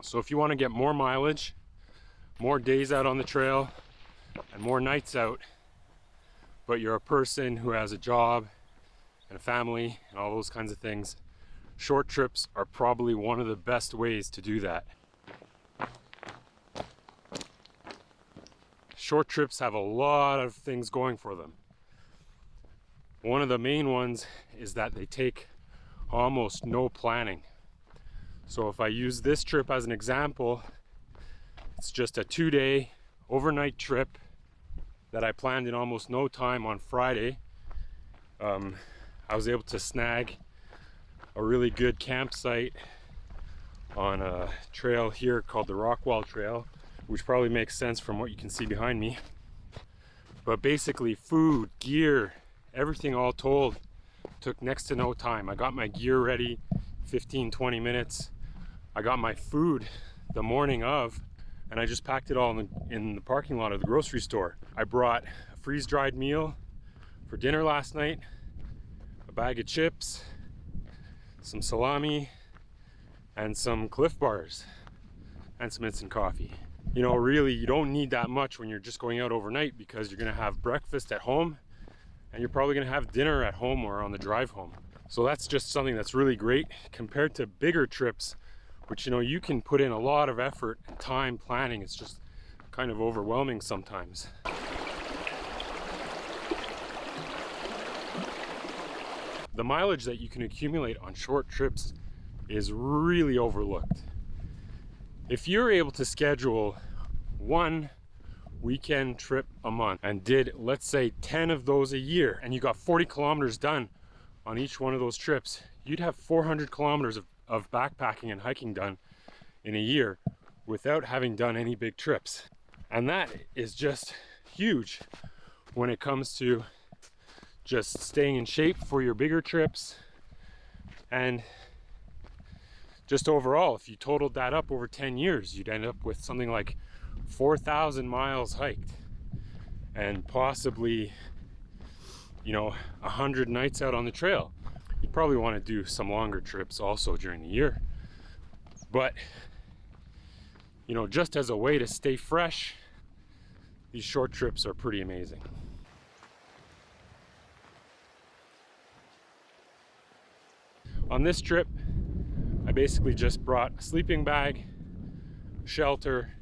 So if you want to get more mileage, more days out on the trail, and more nights out, but you're a person who has a job and a family and all those kinds of things, short trips are probably one of the best ways to do that. Short trips have a lot of things going for them. One of the main ones is that they take almost no planning. So if I use this trip as an example, it's just a 2-day overnight trip that I planned in almost no time on Friday. I was able to snag a really good campsite on a trail here called the Rockwall Trail, which probably makes sense from what you can see behind me. But basically food, gear, everything all told took next to no time. I got my gear ready 15-20 minutes. I got my food the morning of, and I just packed it all in the parking lot of the grocery store. I brought a freeze-dried meal for dinner last night, a bag of chips, some salami, and some Cliff Bars, and some instant coffee. You know, really, you don't need that much when you're just going out overnight, because you're gonna have breakfast at home, and you're probably gonna have dinner at home or on the drive home. So that's just something that's really great compared to bigger trips, which, you know, you can put in a lot of effort and time planning. It's just kind of overwhelming sometimes. The mileage that you can accumulate on short trips is really overlooked. If you're able to schedule one weekend trip a month and did, let's say, 10 of those a year, and you got 40 kilometers done on each one of those trips, you'd have 400 kilometers of backpacking and hiking done in a year without having done any big trips. And that is just huge when it comes to just staying in shape for your bigger trips. And just overall, if you totaled that up over 10 years, you'd end up with something like 4,000 miles hiked, and possibly, you know, 100 nights out on the trail. You'd probably want to do some longer trips also during the year. But, you know, just as a way to stay fresh, these short trips are pretty amazing. On this trip, I basically just brought a sleeping bag, shelter,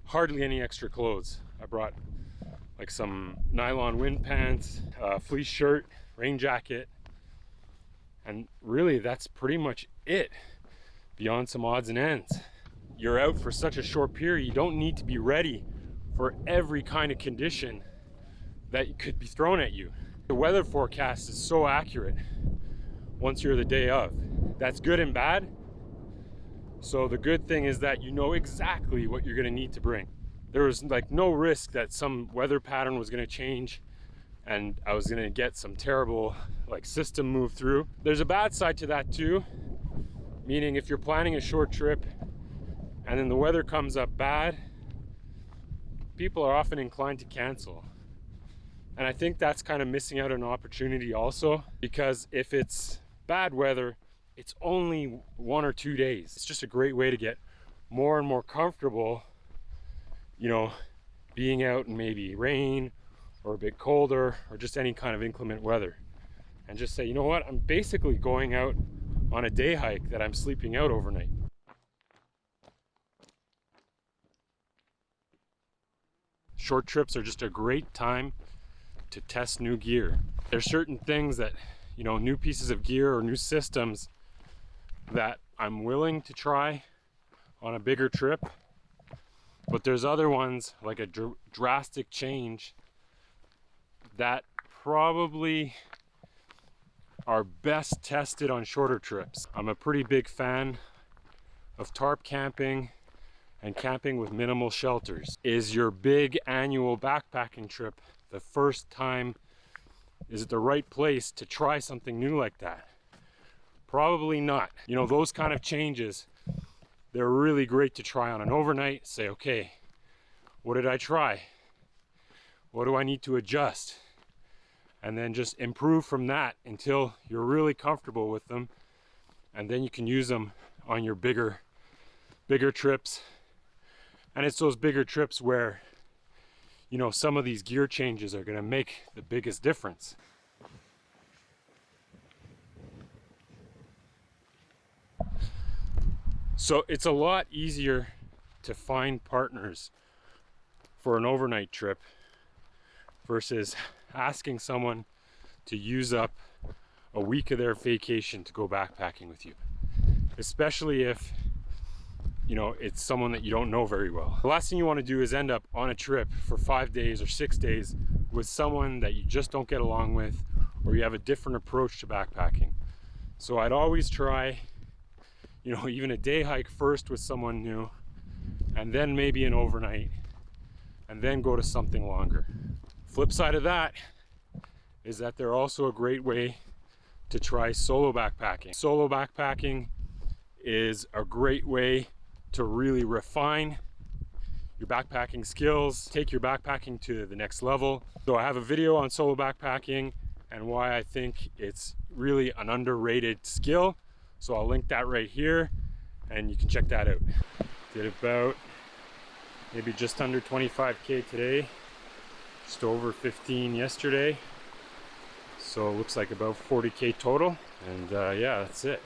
hardly any extra clothes. I brought like some nylon wind pants, a fleece shirt, rain jacket, and really that's pretty much it, beyond some odds and ends. You're out for such a short period, you don't need to be ready for every kind of condition that could be thrown at you. The weather forecast is so accurate once you're the day of. That's good and bad. So the good thing is that you know exactly what you're gonna need to bring. There was like no risk that some weather pattern was gonna change and I was gonna get some terrible like system move through. There's a bad side to that too, meaning if you're planning a short trip and then the weather comes up bad, people are often inclined to cancel. And I think that's kind of missing out on an opportunity also, because if it's bad weather, it's only 1 or 2 days. It's just a great way to get more and more comfortable, you know, being out in maybe rain or a bit colder or just any kind of inclement weather. And just say, you know what, I'm basically going out on a day hike that I'm sleeping out overnight. Short trips are just a great time to test new gear. There's certain things that, you know, new pieces of gear or new systems that I'm willing to try on a bigger trip, but there's other ones like a drastic change that probably are best tested on shorter trips. I'm a pretty big fan of tarp camping and camping with minimal shelters. Is your big annual backpacking trip the first time? Is it the right place to try something new like that? Probably not. You know, those kind of changes, they're really great to try on an overnight. Say, okay, what did I try? What do I need to adjust? And then just improve from that until you're really comfortable with them. And then you can use them on your bigger bigger trips. And it's those bigger trips where, you know, some of these gear changes are going to make the biggest difference. So it's a lot easier to find partners for an overnight trip versus asking someone to use up a week of their vacation to go backpacking with you, especially if, you know, it's someone that you don't know very well. The last thing you want to do is end up on a trip for 5 days or 6 days with someone that you just don't get along with, or you have a different approach to backpacking. So I'd always try, you know, even a day hike first with someone new, and then maybe an overnight, and then go to something longer. Flip side of that is that they're also a great way to try solo backpacking. Solo backpacking is a great way to really refine your backpacking skills, take your backpacking to the next level. So I have a video on solo backpacking and why I think it's really an underrated skill. So I'll link that right here and you can check that out. Did about maybe just under 25K today, just over 15 yesterday. So it looks like about 40K total. And yeah, that's it.